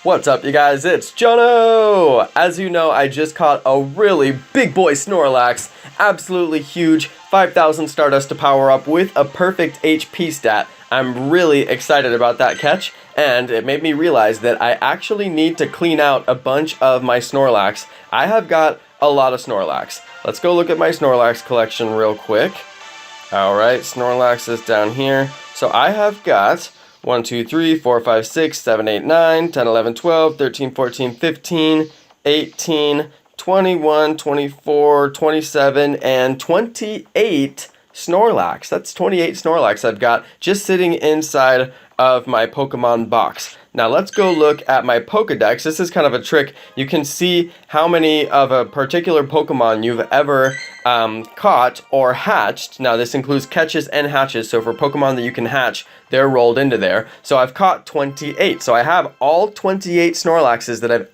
What's up, you guys? It's Jonno! As you know, I just caught a really big boy Snorlax. Absolutely huge. 5,000 Stardust to power up with a perfect HP stat. I'm really excited about that catch, and it made me realize that I actually need to clean out a bunch of my Snorlax. I have got a lot of Snorlax. Let's go look at my Snorlax collection real quick. Alright, Snorlax is down here. So I have got 1, 2, 3, 4, 5, 6, 7, 8, 9, 10, 11, 12, 13, 14, 15, 18, 21, 24, 27, and 28 Snorlax. That's 28 Snorlax I've got just sitting inside of my Pokemon box. Now let's go look at my Pokedex. This is kind of a trick. You can see how many of a particular Pokemon you've ever caught or hatched. Now this includes catches and hatches, so for Pokemon that you can hatch, they're rolled into there. So I've caught 28. So I have all 28 Snorlaxes that I've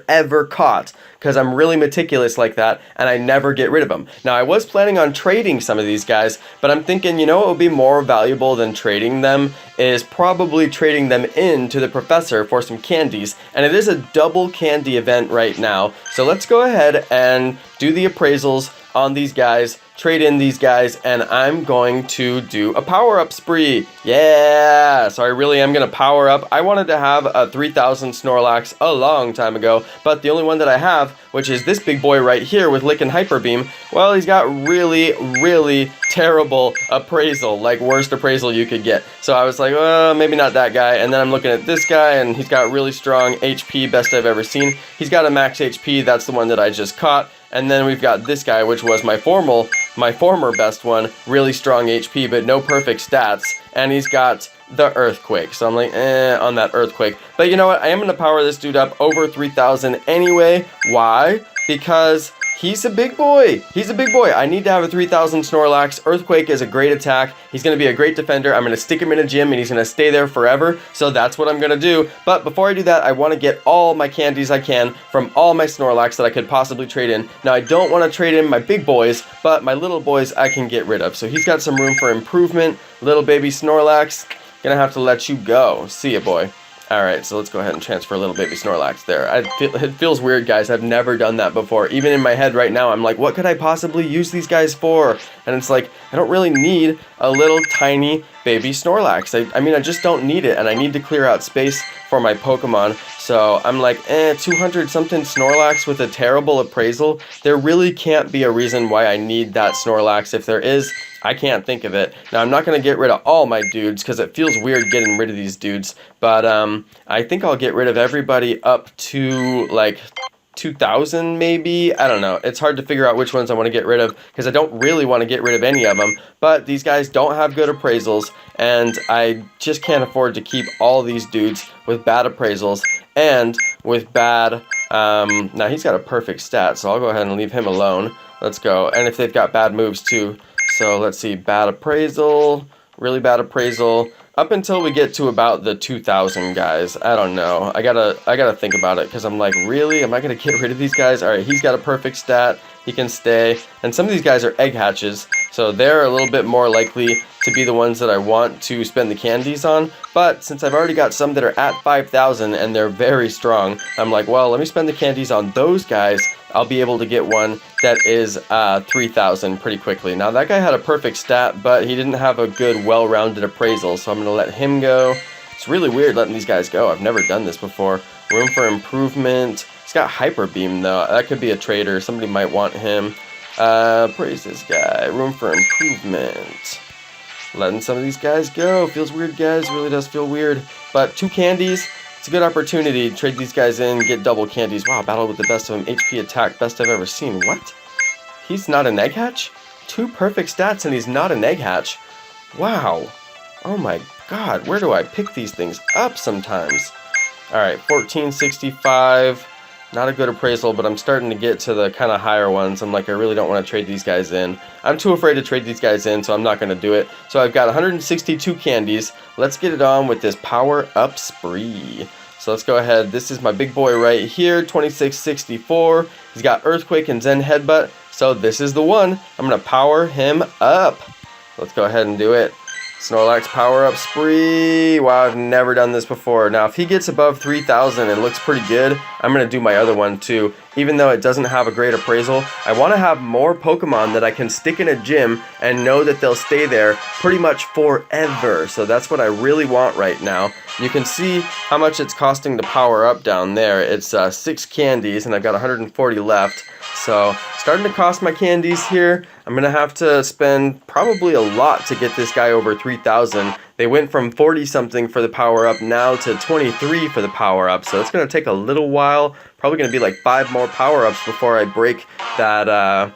ever caught, because I'm really meticulous like that, and I never get rid of them. Now I was planning on trading some of these guys, but I'm thinking, you know what would be more valuable than trading them is probably trading them in to the professor for some candies, and it is a double candy event right now. So let's go ahead and do the appraisals on these guys, trade in these guys, and I'm going to do a power-up spree. Yeah! So I really am going to power up. I wanted to have a 3,000 Snorlax a long time ago, but the only one that I have, which is this big boy right here with Lick and Hyper Beam, well, he's got really terrible appraisal, like worst appraisal you could get. So I was like, maybe not that guy, and then I'm looking at this guy, and he's got really strong HP, best I've ever seen. He's got a max HP, that's the one that I just caught. And then we've got this guy, which was my former best one, really strong HP, but no perfect stats. And he's got the Earthquake. So I'm like, on that Earthquake. But you know what? I am going to power this dude up over 3,000 anyway. Why? Because he's a big boy. He's a big boy. I need to have a 3,000 Snorlax. Earthquake is a great attack. He's going to be a great defender. I'm going to stick him in a gym, and he's going to stay there forever. So that's what I'm going to do. But before I do that, I want to get all my candies I can from all my Snorlax that I could possibly trade in. Now, I don't want to trade in my big boys, but my little boys I can get rid of. So he's got some room for improvement. Little baby Snorlax, going to have to let you go. See ya, boy. Alright, so let's go ahead and transfer little baby Snorlax there. It feels weird, guys. I've never done that before. Even in my head right now, I'm like, what could I possibly use these guys for? And it's like, I don't really need a little tiny baby Snorlax. I mean, I just don't need it, and I need to clear out space for my Pokemon. So I'm like, 200 something Snorlax with a terrible appraisal? There really can't be a reason why I need that Snorlax. If there is, I can't think of it. Now, I'm not going to get rid of all my dudes, because it feels weird getting rid of these dudes. But I think I'll get rid of everybody up to, like, 2,000 maybe. I don't know. It's hard to figure out which ones I want to get rid of, because I don't really want to get rid of any of them. But these guys don't have good appraisals, and I just can't afford to keep all these dudes with bad appraisals and with bad... now, he's got a perfect stat, so I'll go ahead and leave him alone. Let's go. And if they've got bad moves, too. So let's see, bad appraisal, really bad appraisal, up until we get to about the 2,000 guys. I don't know. I gotta think about it, because I'm like, really? Am I gonna get rid of these guys? All right, he's got a perfect stat. He can stay. And some of these guys are egg hatches, so they're a little bit more likely to be the ones that I want to spend the candies on. But since I've already got some that are at 5,000 and they're very strong, I'm like, well, let me spend the candies on those guys. I'll be able to get one that is 3,000 pretty quickly. Now, that guy had a perfect stat, but he didn't have a good, well-rounded appraisal, so I'm going to let him go. It's really weird letting these guys go. I've never done this before. Room for improvement. He's got Hyper Beam, though. That could be a trader. Somebody might want him. Praise this guy. Room for improvement. Letting some of these guys go. Feels weird, guys. Really does feel weird. But 2 candies. It's a good opportunity to trade these guys in, get double candies. Wow, battle with the best of them. HP attack, best I've ever seen. What? He's not an egg hatch? 2 perfect stats and he's not an egg hatch. Wow. Oh my god, where do I pick these things up sometimes? Alright, 1465. Not a good appraisal, but I'm starting to get to the kind of higher ones. I'm like, I really don't want to trade these guys in. I'm too afraid to trade these guys in, so I'm not going to do it. So I've got 162 candies. Let's get it on with this power up spree. So let's go ahead. This is my big boy right here, 2664. He's got Earthquake and Zen Headbutt, so this is the one. I'm going to power him up. Let's go ahead and do it. Snorlax power up spree. Wow, I've never done this before. Now, if he gets above 3,000 and looks pretty good, I'm going to do my other one too. Even though it doesn't have a great appraisal, I want to have more Pokemon that I can stick in a gym and know that they'll stay there pretty much forever. So that's what I really want right now. You can see how much it's costing to power up down there. It's 6 candies and I've got 140 left. So starting to cost my candies here. I'm going to have to spend probably a lot to get this guy over 3,000. They went from 40 something for the power up now to 23 for the power up. So it's going to take a little while. Probably going to be like 5 more power ups before I break that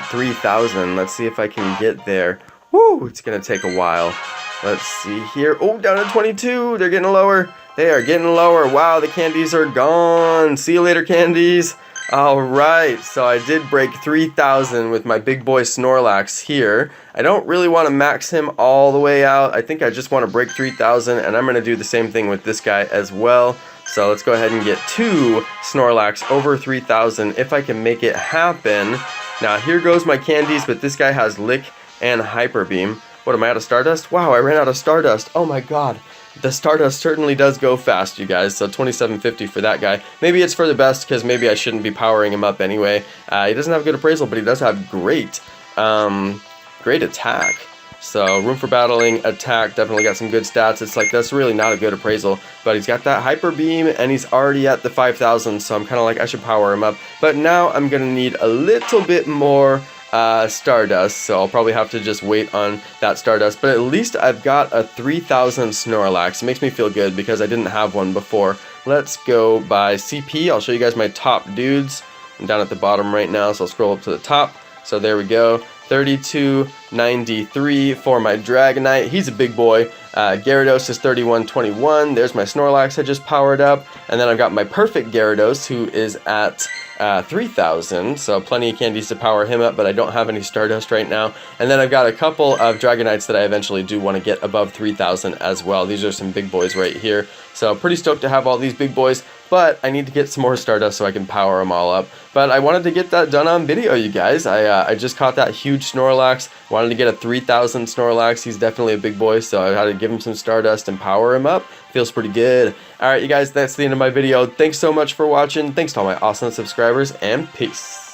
3,000. Let's see if I can get there. Woo, it's going to take a while. Let's see here. Oh, down to 22. They're getting lower. They are getting lower. Wow, the candies are gone. See you later, candies. Alright, so I did break 3,000 with my big boy Snorlax here. I don't really want to max him all the way out. I think I just want to break 3,000, and I'm going to do the same thing with this guy as well. So let's go ahead and get 2 Snorlax over 3,000 if I can make it happen. Now here goes my candies, but this guy has Lick and Hyper Beam. What, am I out of Stardust? Wow, I ran out of Stardust. Oh my god. The Stardust certainly does go fast, you guys, so 2750 for that guy. Maybe it's for the best, because maybe I shouldn't be powering him up anyway. He doesn't have good appraisal, but he does have great attack. So, room for battling, attack, definitely got some good stats. It's like, that's really not a good appraisal, but he's got that Hyper Beam, and he's already at the 5,000, so I'm kind of like, I should power him up. But now I'm going to need a little bit more Stardust, so I'll probably have to just wait on that Stardust, but at least I've got a 3,000 Snorlax. It makes me feel good because I didn't have one before. Let's go by CP. I'll show you guys my top dudes. I'm down at the bottom right now, so I'll scroll up to the top. So there we go. 3293 for my Dragonite. He's a big boy. Gyarados is 3121. There's my Snorlax I just powered up. And then I've got my perfect Gyarados, who is at 3,000. So plenty of candies to power him up, but I don't have any Stardust right now. And then I've got a couple of Dragonites that I eventually do want to get above 3,000 as well. These are some big boys right here. So pretty stoked to have all these big boys, but I need to get some more Stardust so I can power them all up. But I wanted to get that done on video, you guys. I just caught that huge Snorlax. Wanted to get a 3,000 Snorlax. He's definitely a big boy, so I had to give him some Stardust and power him up. Feels pretty good. Alright, you guys, that's the end of my video. Thanks so much for watching. Thanks to all my awesome subscribers, and peace.